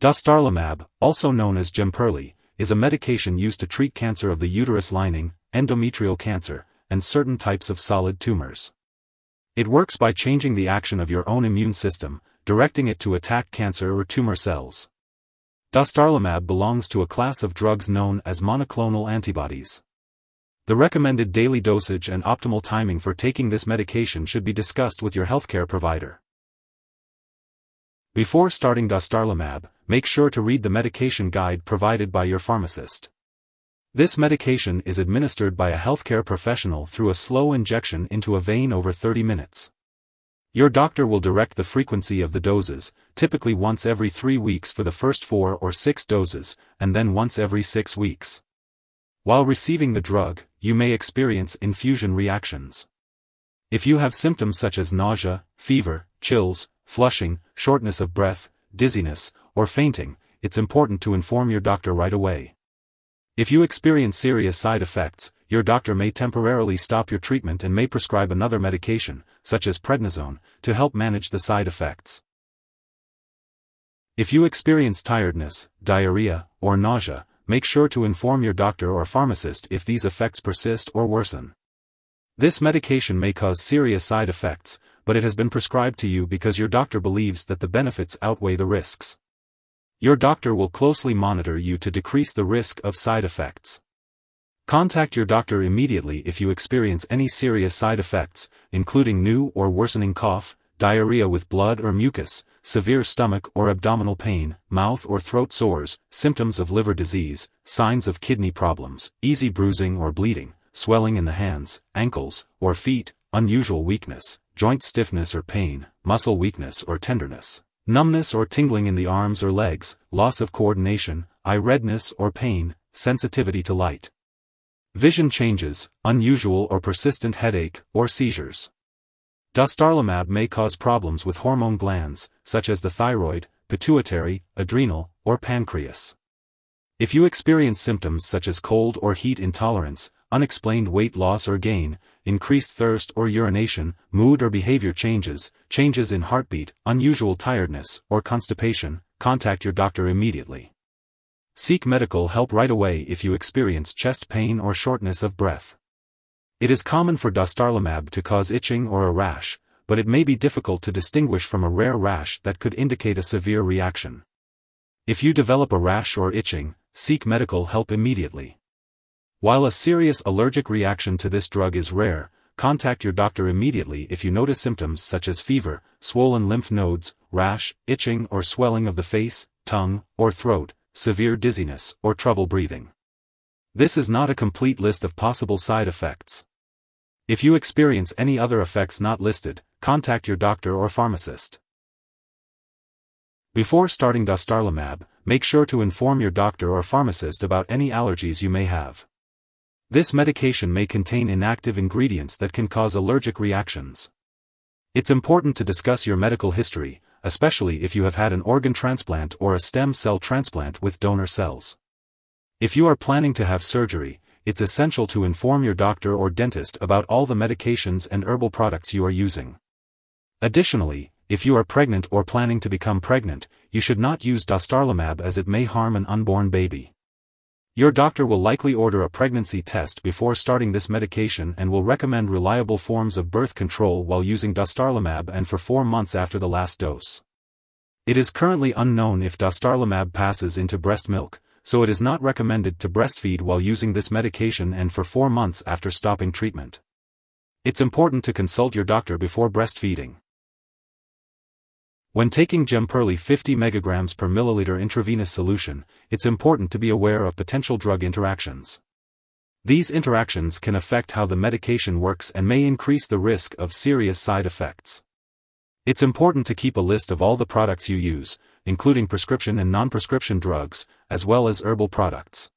Dostarlimab, also known as Jemperli, is a medication used to treat cancer of the uterus lining, endometrial cancer, and certain types of solid tumors. It works by changing the action of your own immune system, directing it to attack cancer or tumor cells. Dostarlimab belongs to a class of drugs known as monoclonal antibodies. The recommended daily dosage and optimal timing for taking this medication should be discussed with your healthcare provider. Before starting Dostarlimab, make sure to read the medication guide provided by your pharmacist. This medication is administered by a healthcare professional through a slow injection into a vein over 30 minutes. Your doctor will direct the frequency of the doses, typically once every 3 weeks for the first 4 or 6 doses, and then once every 6 weeks. While receiving the drug, you may experience infusion reactions. If you have symptoms such as nausea, fever, chills, flushing, shortness of breath, dizziness, or fainting, it's important to inform your doctor right away. If you experience serious side effects, your doctor may temporarily stop your treatment and may prescribe another medication, such as prednisone, to help manage the side effects. If you experience tiredness, diarrhea, or nausea, make sure to inform your doctor or pharmacist if these effects persist or worsen. This medication may cause serious side effects, but it has been prescribed to you because your doctor believes that the benefits outweigh the risks. Your doctor will closely monitor you to decrease the risk of side effects. Contact your doctor immediately if you experience any serious side effects, including new or worsening cough, diarrhea with blood or mucus, severe stomach or abdominal pain, mouth or throat sores, symptoms of liver disease, signs of kidney problems, easy bruising or bleeding, swelling in the hands, ankles, or feet, unusual weakness, joint stiffness or pain, muscle weakness or tenderness, numbness or tingling in the arms or legs, loss of coordination, eye redness or pain, sensitivity to light, vision changes, unusual or persistent headache, or seizures. Dostarlimab may cause problems with hormone glands, such as the thyroid, pituitary, adrenal, or pancreas. If you experience symptoms such as cold or heat intolerance, unexplained weight loss or gain, increased thirst or urination, mood or behavior changes, changes in heartbeat, unusual tiredness, or constipation, contact your doctor immediately. Seek medical help right away if you experience chest pain or shortness of breath. It is common for Dostarlimab to cause itching or a rash, but it may be difficult to distinguish from a rare rash that could indicate a severe reaction. If you develop a rash or itching, seek medical help immediately. While a serious allergic reaction to this drug is rare, contact your doctor immediately if you notice symptoms such as fever, swollen lymph nodes, rash, itching or swelling of the face, tongue, or throat, severe dizziness, or trouble breathing. This is not a complete list of possible side effects. If you experience any other effects not listed, contact your doctor or pharmacist. Before starting Dostarlimab, make sure to inform your doctor or pharmacist about any allergies you may have. This medication may contain inactive ingredients that can cause allergic reactions. It's important to discuss your medical history, especially if you have had an organ transplant or a stem cell transplant with donor cells. If you are planning to have surgery, it's essential to inform your doctor or dentist about all the medications and herbal products you are using. Additionally, if you are pregnant or planning to become pregnant, you should not use Dostarlimab as it may harm an unborn baby. Your doctor will likely order a pregnancy test before starting this medication and will recommend reliable forms of birth control while using Dostarlimab and for 4 months after the last dose. It is currently unknown if Dostarlimab passes into breast milk, so it is not recommended to breastfeed while using this medication and for 4 months after stopping treatment. It's important to consult your doctor before breastfeeding. When taking Jemperli 50 mg per milliliter intravenous solution, it's important to be aware of potential drug interactions. These interactions can affect how the medication works and may increase the risk of serious side effects. It's important to keep a list of all the products you use, including prescription and non-prescription drugs, as well as herbal products.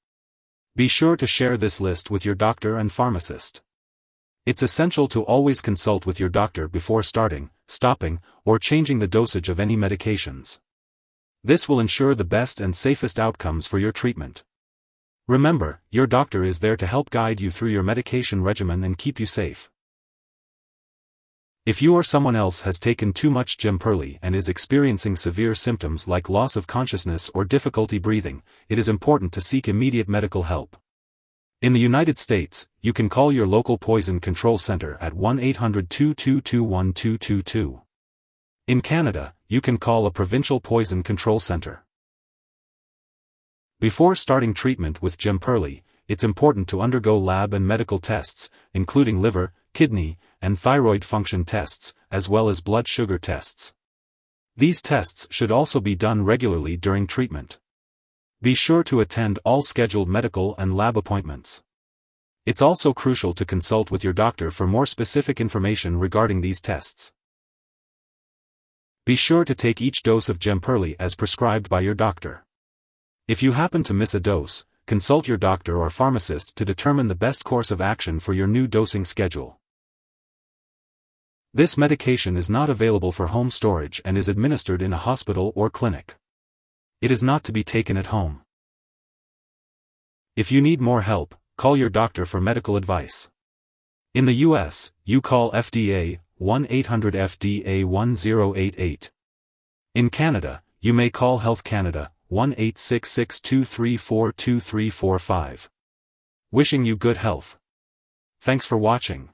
Be sure to share this list with your doctor and pharmacist. It's essential to always consult with your doctor before starting, stopping, or changing the dosage of any medications. This will ensure the best and safest outcomes for your treatment. Remember, your doctor is there to help guide you through your medication regimen and keep you safe. If you or someone else has taken too much Jemperli and is experiencing severe symptoms like loss of consciousness or difficulty breathing, it is important to seek immediate medical help. In the United States, you can call your local poison control center at 1-800-222-1222. In Canada, you can call a provincial poison control center. Before starting treatment with Jemperli, it's important to undergo lab and medical tests, including liver, kidney, and thyroid function tests, as well as blood sugar tests. These tests should also be done regularly during treatment. Be sure to attend all scheduled medical and lab appointments. It's also crucial to consult with your doctor for more specific information regarding these tests. Be sure to take each dose of Jemperli as prescribed by your doctor. If you happen to miss a dose, consult your doctor or pharmacist to determine the best course of action for your new dosing schedule. This medication is not available for home storage and is administered in a hospital or clinic. It is not to be taken at home. If you need more help, call your doctor for medical advice. In the US, you call FDA 1-800-FDA-1088. In Canada, you may call Health Canada 1-866-234-2345. Wishing you good health. Thanks for watching.